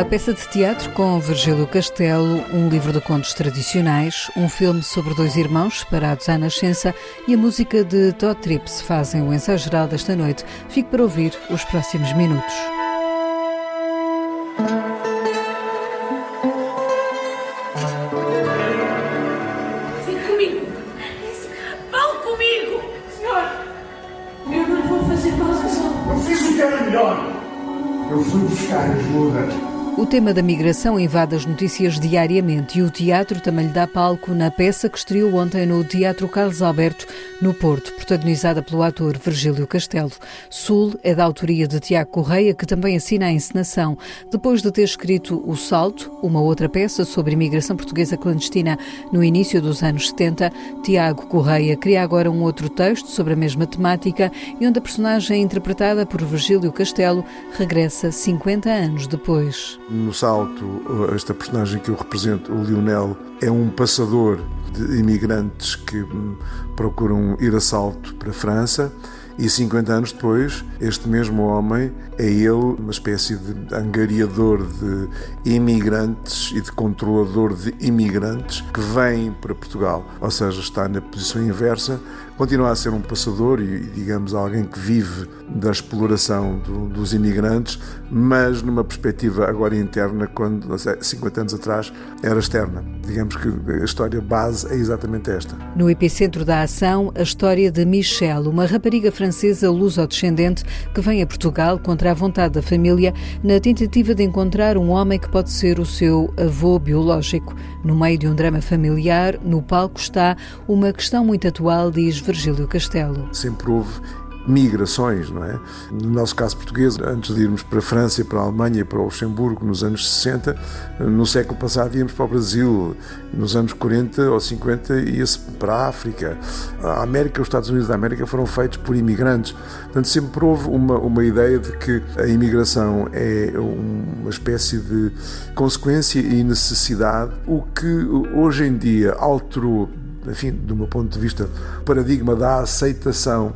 peça de teatro com Virgílio Castelo, um livro de contos tradicionais, um filme sobre dois irmãos separados à nascença e a música de Todd Trips fazem o ensaio geral desta noite. Fique para ouvir os próximos minutos. Fique comigo. Fale comigo. Senhor, eu não vou fazer pausa. Eu fiz o que era melhor. Eu fui buscar ajuda. O tema da migração invade as notícias diariamente e o teatro também lhe dá palco na peça que estreou ontem no Teatro Carlos Alberto, no Porto, protagonizada pelo ator Virgílio Castelo. Sul é da autoria de Tiago Correia, que também assina a encenação. Depois de ter escrito O Salto, uma outra peça sobre imigração portuguesa clandestina no início dos anos 70, Tiago Correia cria agora um outro texto sobre a mesma temática e onde a personagem interpretada por Virgílio Castelo regressa 50 anos depois. No Salto, esta personagem que eu represento, o Lionel, é um passador de imigrantes que procuram ir a Salto para a França e 50 anos depois, este mesmo homem é ele uma espécie de angariador de imigrantes e de controlador de imigrantes que vêm para Portugal. Ou seja, está na posição inversa, continua a ser um passador e, digamos, alguém que vive da exploração dos imigrantes, mas numa perspectiva agora interna, quando 50 anos atrás era externa. Digamos que a história base é exatamente esta. No epicentro da ação, a história de Michelle, uma rapariga francesa luso-descendente que vem a Portugal contra a vontade da família na tentativa de encontrar um homem que pode ser o seu avô biológico. No meio de um drama familiar, no palco está uma questão muito atual, diz Virgílio Castelo. Sempre houve migrações, não é? No nosso caso português, antes de irmos para a França, para a Alemanha e para o Luxemburgo nos anos 60, no século passado íamos para o Brasil, nos anos 40 ou 50 ia-se para a África. A América, os Estados Unidos da América foram feitos por imigrantes. Portanto, sempre houve uma ideia de que a imigração é uma espécie de consequência e necessidade, o que hoje em dia alterou, enfim, do meu ponto de vista, o paradigma da aceitação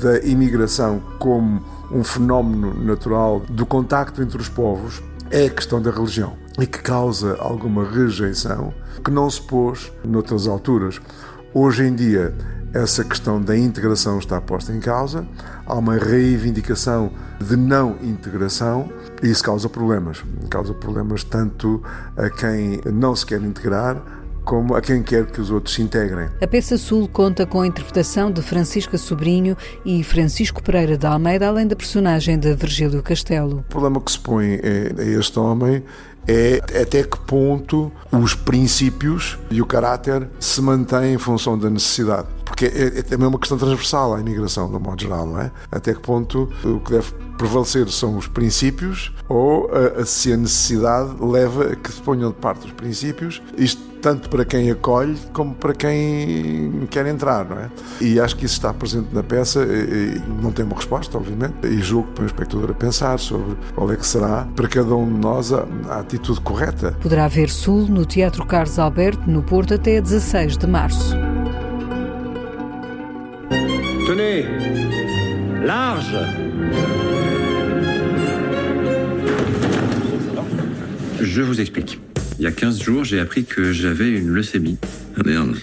da imigração como um fenómeno natural do contacto entre os povos é a questão da religião e que causa alguma rejeição que não se pôs noutras alturas. Hoje em dia, essa questão da integração está posta em causa, há uma reivindicação de não integração e isso causa problemas. Causa problemas tanto a quem não se quer integrar como a quem quer que os outros se integrem. A peça Sul conta com a interpretação de Francisca Sobrinho e Francisco Pereira de Almeida, além da personagem de Virgílio Castelo. O problema que se põe a este homem é até que ponto os princípios e o caráter se mantêm em função da necessidade. Porque é também uma questão transversal à imigração, de um modo geral, não é? Até que ponto o que deve prevalecer são os princípios ou se a necessidade leva a que se ponham de parte os princípios, isto tanto para quem acolhe como para quem quer entrar, não é? E acho que isso está presente na peça, e não tem uma resposta, obviamente, e julgo que põe o espectador a pensar sobre qual é que será para cada um de nós a atitude correta. Poderá ver Sul no Teatro Carlos Alberto, no Porto, até 16 de março. Tenez, large. Je vous explique. Il y a 15 jours, j'ai appris que j'avais une leucémie. Ah merde.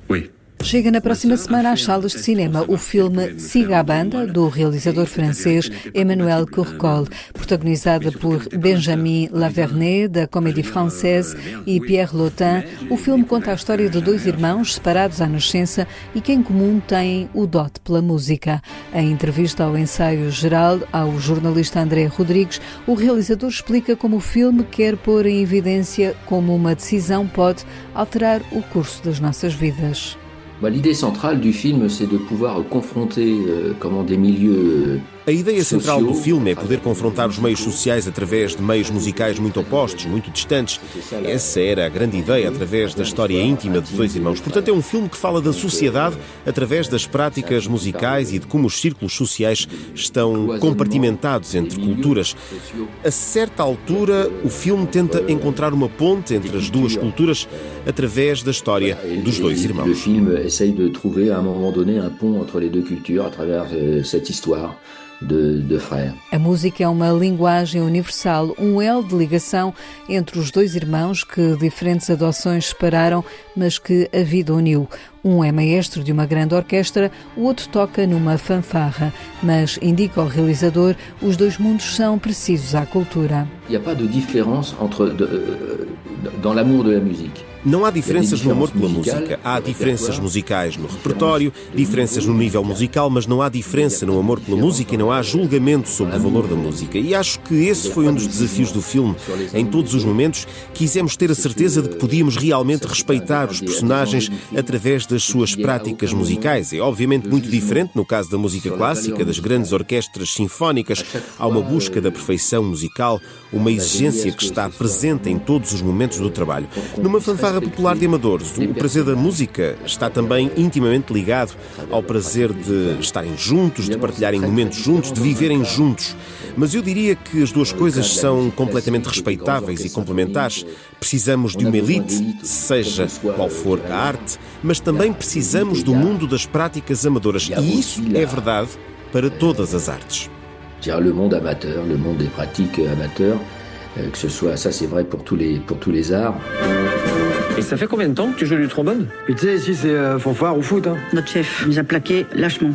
Oui. Chega na próxima semana às salas de cinema o filme Siga a Banda, do realizador francês Emmanuel Courcol, protagonizada por Benjamin Lavernet, da Comédie Française, e Pierre Lotin. O filme conta a história de dois irmãos separados à nascença e que em comum têm o dote pela música. Em entrevista ao ensaio geral ao jornalista André Rodrigues, o realizador explica como o filme quer pôr em evidência como uma decisão pode alterar o curso das nossas vidas. L'idée centrale du film, c'est de pouvoir confronter des milieux. A ideia central do filme é poder confrontar os meios sociais através de meios musicais muito opostos, muito distantes. Essa era a grande ideia através da história íntima de dois irmãos. Portanto, é um filme que fala da sociedade através das práticas musicais e de como os círculos sociais estão compartimentados entre culturas. A certa altura, o filme tenta encontrar uma ponte entre as duas culturas através da história dos dois irmãos. O filme essaie de trouver, à un moment donné, un pont entre les deux cultures à travers cette histoire de frères. A música é uma linguagem universal, um elo de ligação entre os dois irmãos que diferentes adoções separaram, mas que a vida uniu. Um é maestro de uma grande orquestra, o outro toca numa fanfarra, mas, indica o realizador, os dois mundos são precisos à cultura. Il n'y a pas de différence dans l'amour de la musique. Não há diferenças no amor pela música. Há diferenças musicais no repertório, diferenças no nível musical, mas não há diferença no amor pela música e não há julgamento sobre o valor da música. E acho que esse foi um dos desafios do filme. Em todos os momentos, quisemos ter a certeza de que podíamos realmente respeitar os personagens através das suas práticas musicais. É obviamente muito diferente no caso da música clássica, das grandes orquestras sinfónicas. Há uma busca da perfeição musical, uma exigência que está presente em todos os momentos do trabalho. Numa fanfarra popular de amadores, o prazer da música está também intimamente ligado ao prazer de estarem juntos, de partilharem momentos juntos, de viverem juntos. Mas eu diria que as duas coisas são completamente respeitáveis e complementares. Precisamos de uma elite, seja qual for a arte, mas também precisamos do mundo das práticas amadoras. E isso é verdade para todas as artes. Le monde amateur, le monde des pratiques amateurs, que ce soit, ça c'est vrai pour tous les arts. Et ça fait combien de temps que tu joues du trombone? Tu sais, ici c'est fanfare ou foot. Hein. Notre chef nous a plaqué lâchement.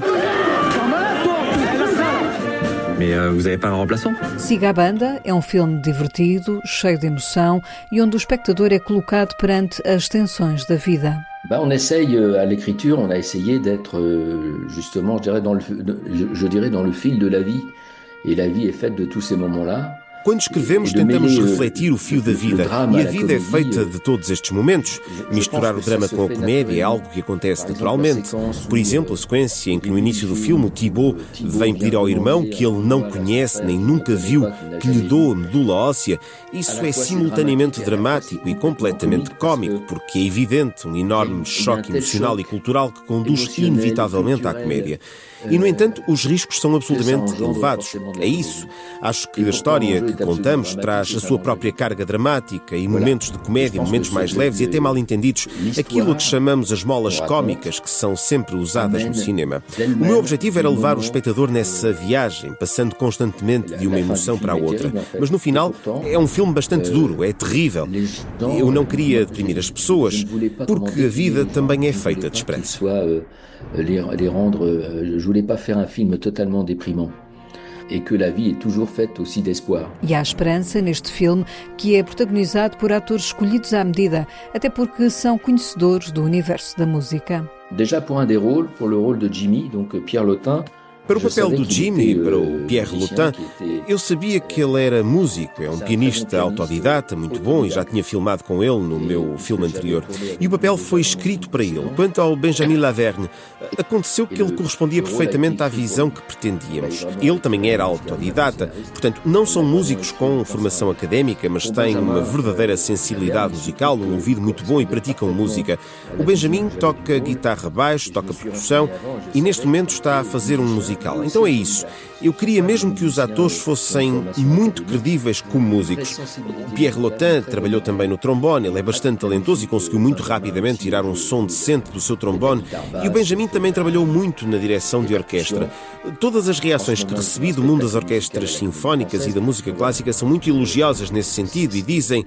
Mais vous avez pas un remplaçant? Siga a Banda é um filme divertido, cheio de emoção e onde o espectador é colocado perante as tensões da vida. On essaye, à l'écriture, on a essayé d'être justement, je dirais, dans le fil de la vie. Et la vie est faite de tous ces moments-là. Quando escrevemos, tentamos refletir o fio da vida. E a vida é feita de todos estes momentos. Misturar o drama com a comédia é algo que acontece naturalmente. Por exemplo, a sequência em que no início do filme o Thibaut vem pedir ao irmão que ele não conhece nem nunca viu, que lhe doa medula óssea. Isso é simultaneamente dramático e completamente cómico, porque é evidente um enorme choque emocional e cultural que conduz inevitavelmente à comédia. E, no entanto, os riscos são absolutamente elevados. É isso. Acho que a história que contamos traz a sua própria carga dramática e momentos de comédia, momentos mais leves e até mal entendidos. Aquilo a que chamamos as molas cómicas, que são sempre usadas no cinema. O meu objetivo era levar o espectador nessa viagem, passando constantemente de uma emoção para a outra. Mas, no final, é um filme bastante duro, é terrível. Eu não queria deprimir as pessoas, porque a vida também é feita de esperança. Je voulais pas faire un film totalement déprimant. Et que la vie est toujours faite aussi d'espoir. E há esperança neste filme, que é protagonizado por atores escolhidos à medida, até porque são conhecedores do universo da música. Déjà pour un des rôles, pour le rôle de Jimmy, donc Pierre Lotin. Para o papel do Jimmy, para o Pierre Lotin, eu sabia que ele era músico, é um pianista autodidata, muito bom, e já tinha filmado com ele no meu filme anterior. E o papel foi escrito para ele. Quanto ao Benjamin Laverne, aconteceu que ele correspondia perfeitamente à visão que pretendíamos. Ele também era autodidata, portanto, não são músicos com formação académica, mas têm uma verdadeira sensibilidade musical, um ouvido muito bom e praticam música. O Benjamin toca guitarra baixo, toca percussão, e neste momento está a fazer um musical. Então é isso. Eu queria mesmo que os atores fossem muito credíveis como músicos. Pierre Lotin trabalhou também no trombone, ele é bastante talentoso e conseguiu muito rapidamente tirar um som decente do seu trombone. E o Benjamin também trabalhou muito na direção de orquestra. Todas as reações que recebi do mundo das orquestras sinfónicas e da música clássica são muito elogiosas nesse sentido e dizem: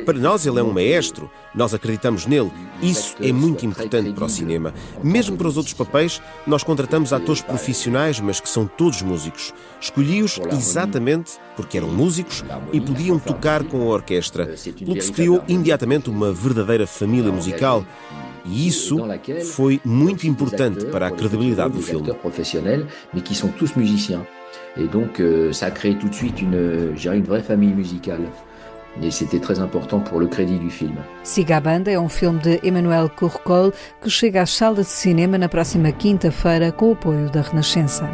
para nós ele é um maestro, nós acreditamos nele. Isso é muito importante para o cinema. Mesmo para os outros papéis, nós contratamos atores profissionais, mas que são todos músicos. Escolhi-os exatamente porque eram músicos e podiam tocar com a orquestra, pelo que se criou imediatamente uma verdadeira família musical. E isso foi muito importante para a credibilidade do filme. Mais qui sont tous musiciens. Et donc ça crée tout de suite une vraie famille musicale. Et c'était très important pour le crédit du film. Siga a Banda é um filme de Emmanuel Courcol que chega às salas de cinema na próxima quinta-feira com o apoio da Renascença.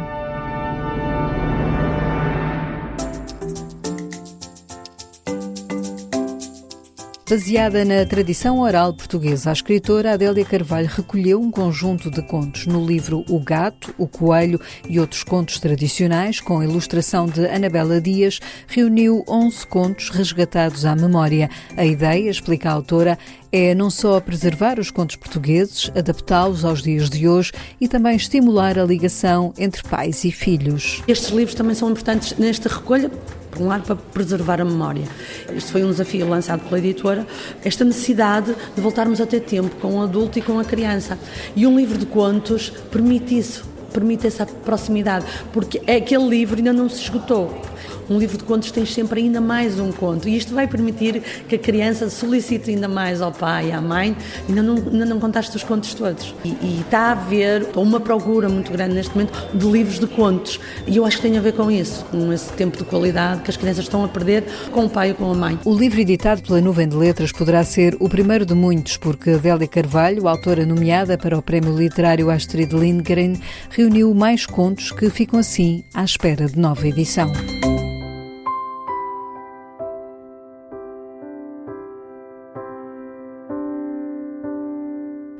Baseada na tradição oral portuguesa, a escritora Adélia Carvalho recolheu um conjunto de contos no livro O Gato, o Coelho e outros contos tradicionais, com a ilustração de Anabela Dias, reuniu 11 contos resgatados à memória. A ideia, explica a autora, é não só preservar os contos portugueses, adaptá-los aos dias de hoje e também estimular a ligação entre pais e filhos. Estes livros também são importantes nesta recolha, por um lado, para preservar a memória. Este foi um desafio lançado pela editora, esta necessidade de voltarmos a ter tempo com o adulto e com a criança. E um livro de contos permite isso, permite essa proximidade, porque aquele livro ainda não se esgotou. Um livro de contos tem sempre ainda mais um conto e isto vai permitir que a criança solicite ainda mais ao pai e à mãe. Ainda não contaste os contos todos. E está a haver uma procura muito grande neste momento de livros de contos. E eu acho que tem a ver com isso, com esse tempo de qualidade que as crianças estão a perder com o pai ou com a mãe. O livro editado pela Nuvem de Letras poderá ser o primeiro de muitos, porque Adélia Carvalho, autora nomeada para o Prémio Literário Astrid Lindgren, reuniu mais contos que ficam assim à espera de nova edição.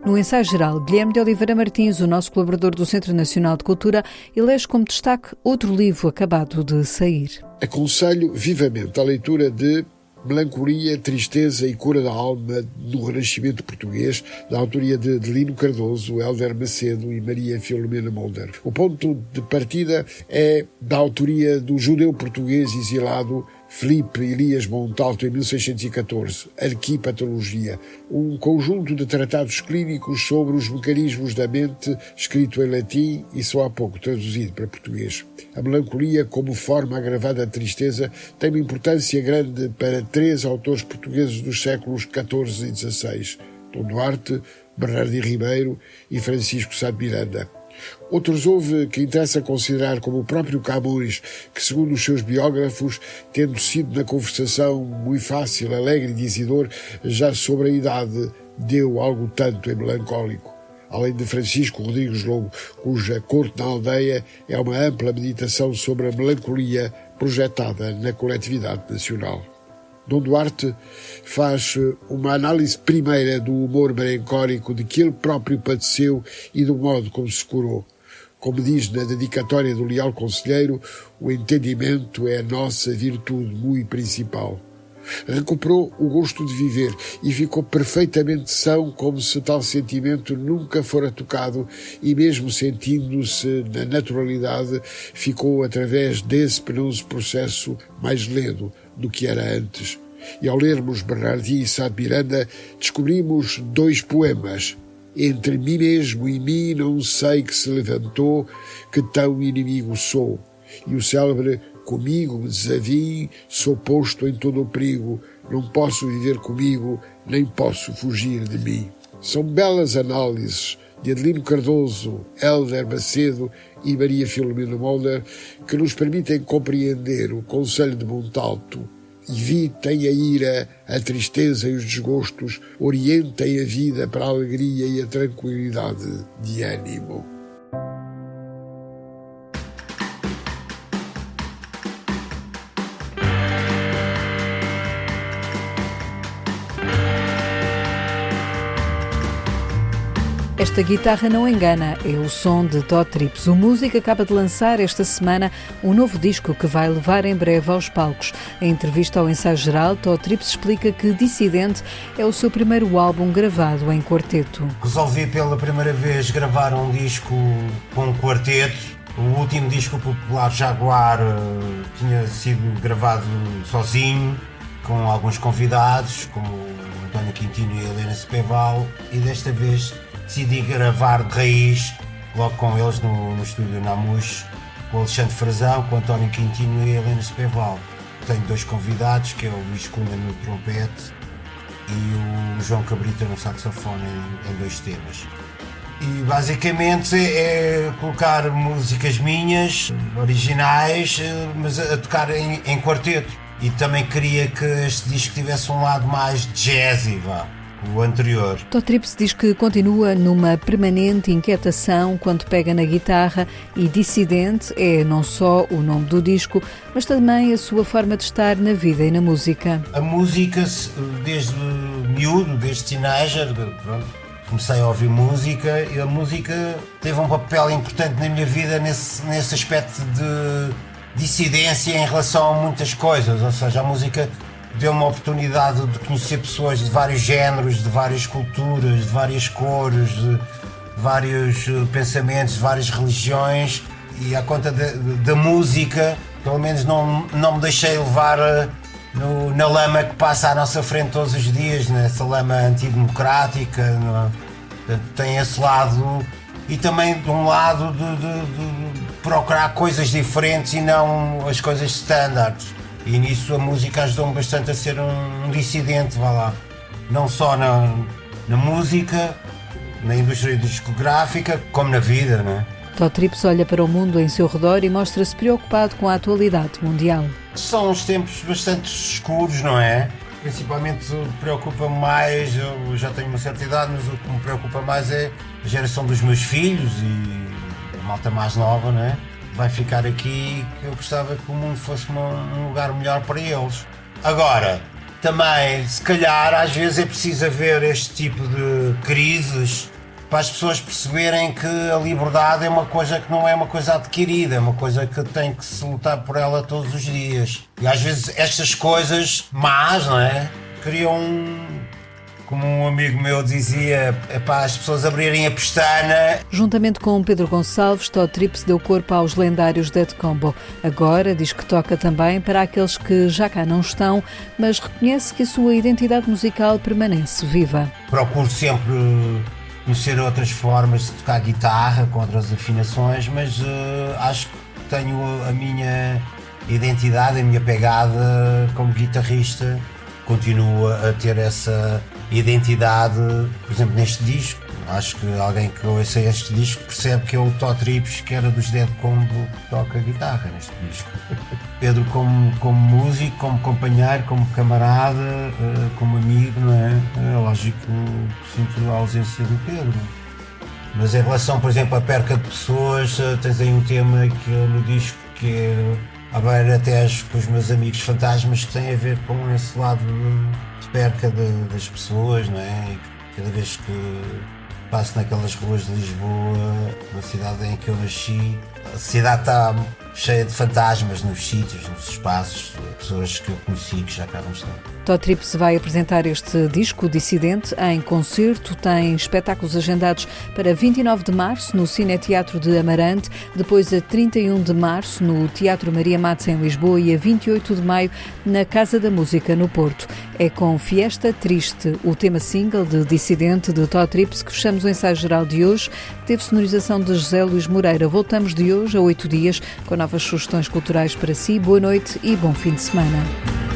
No ensaio geral, Guilherme de Oliveira Martins, o nosso colaborador do Centro Nacional de Cultura, elege como destaque outro livro acabado de sair. Aconselho vivamente a leitura de Melancolia, Tristeza e Cura da Alma no Renascimento Português, da autoria de Adelino Cardoso, Hélder Macedo e Maria Filomena Mulder. O ponto de partida é da autoria do judeu português exilado Filipe Elias Montalto, em 1614, Arquipatologia, um conjunto de tratados clínicos sobre os mecanismos da mente, escrito em latim e só há pouco traduzido para português. A melancolia, como forma agravada de tristeza, tem uma importância grande para 3 autores portugueses dos séculos XIV e XVI, Dom Duarte, Bernardino Ribeiro e Francisco Sá de Miranda. Outros houve que interessa considerar, como o próprio Camões, que, segundo os seus biógrafos, tendo sido na conversação muito fácil, alegre e dizidor, já sobre a idade deu algo tanto em melancólico. Além de Francisco Rodrigues Lobo, cuja Corte na Aldeia é uma ampla meditação sobre a melancolia projetada na coletividade nacional. Dom Duarte faz uma análise primeira do humor melancólico de que ele próprio padeceu e do modo como se curou. Como diz na dedicatória do Leal Conselheiro, o entendimento é a nossa virtude muito principal. Recuperou o gosto de viver e ficou perfeitamente são, como se tal sentimento nunca fora tocado, e mesmo sentindo-se na naturalidade, ficou através desse penoso processo mais lento do que era antes. E ao lermos Bernardino e Sá de Miranda, descobrimos 2 poemas. Entre mim mesmo e mim não sei que se levantou, que tão inimigo sou. E o célebre comigo me desavio, sou posto em todo o perigo, não posso viver comigo, nem posso fugir de mim. São belas análises de Adelino Cardoso, Hélder Macedo e Maria Filomena Mulder que nos permitem compreender o Conselho de Montalto. Evitem a ira, a tristeza e os desgostos, orientem a vida para a alegria e a tranquilidade de ânimo. Esta guitarra não engana, é o som de Tó Trips. O músico acaba de lançar esta semana um novo disco que vai levar em breve aos palcos. Em entrevista ao Ensaio Geral, Tó Trips explica que Dissidente é o seu primeiro álbum gravado em quarteto. Resolvi pela primeira vez gravar um disco com um quarteto. O último disco popular, Jaguar, tinha sido gravado sozinho, com alguns convidados, como António Quintino e Helena Sepeval, e desta vez decidi gravar de raiz, logo com eles no estúdio Namus, com o Alexandre Frazão, com o António Quintino e a Helena Sepeval. Tenho 2 convidados, que é o Luís Cunha no trompete e o João Cabrita no saxofone em 2 temas. E basicamente é colocar músicas minhas, originais, mas a tocar em quarteto. E também queria que este disco tivesse um lado mais jazzy, o anterior. Todd Trips diz que continua numa permanente inquietação quando pega na guitarra e Dissidente é não só o nome do disco, mas também a sua forma de estar na vida e na música. A música, desde miúdo, desde teenager, comecei a ouvir música e a música teve um papel importante na minha vida nesse aspecto de dissidência em relação a muitas coisas, ou seja, a música deu-me a oportunidade de conhecer pessoas de vários géneros, de várias culturas, de várias cores, de vários pensamentos, de várias religiões, e à conta da música, pelo menos não me deixei levar na lama que passa à nossa frente todos os dias, nessa lama antidemocrática. Portanto, tem esse lado, e também de um lado de procurar coisas diferentes e não as coisas standard. E nisso a música ajudou-me bastante a ser um dissidente, vá lá. Não só na música, na indústria discográfica, como na vida, não é? Todd Trips olha para o mundo em seu redor e mostra-se preocupado com a atualidade mundial. São uns tempos bastante escuros, não é? Principalmente preocupa-me mais, eu já tenho uma certa idade, mas o que me preocupa mais é a geração dos meus filhos e a malta mais nova, não é? Vai ficar aqui, que eu gostava que o mundo fosse um lugar melhor para eles. Agora, também, se calhar, às vezes é preciso haver este tipo de crises para as pessoas perceberem que a liberdade é uma coisa que não é uma coisa adquirida, é uma coisa que tem que se lutar por ela todos os dias. E às vezes estas coisas más, não é? Criam, como um amigo meu dizia, é para as pessoas abrirem a pestana. Juntamente com Pedro Gonçalves, Todd Trips deu corpo aos lendários Dead Combo. Agora diz que toca também para aqueles que já cá não estão, mas reconhece que a sua identidade musical permanece viva. Procuro sempre conhecer outras formas de tocar guitarra, com outras afinações, mas acho que tenho a minha identidade, a minha pegada como guitarrista. Continuo a ter essa identidade, por exemplo, neste disco. Acho que alguém que ouça este disco percebe que é o Todd Trips, que era dos Dead Combo, que toca guitarra neste disco. Pedro como músico, como companheiro, como camarada, como amigo, não é? É lógico que sinto a ausência do Pedro. Mas em relação, por exemplo, à perca de pessoas, tens aí um tema que no disco que é a ver até com os meus amigos fantasmas, que tem a ver com esse lado de perca das pessoas, não é? E cada vez que passo naquelas ruas de Lisboa, na cidade em que eu nasci, a cidade está cheia de fantasmas nos sítios, nos espaços, pessoas que eu conheci que já cá não estão. Todd Trips vai apresentar este disco Dissidente em concerto, tem espetáculos agendados para 29 de março no Cineteatro de Amarante, depois a 31 de março no Teatro Maria Matos em Lisboa e a 28 de maio na Casa da Música no Porto. É com Fiesta Triste, o tema single de Dissidente de Todd Trips, que fechamos o ensaio geral de hoje, que teve sonorização de José Luís Moreira. Voltamos de hoje a 8 dias com novas sugestões culturais para si. Boa noite e bom fim de semana.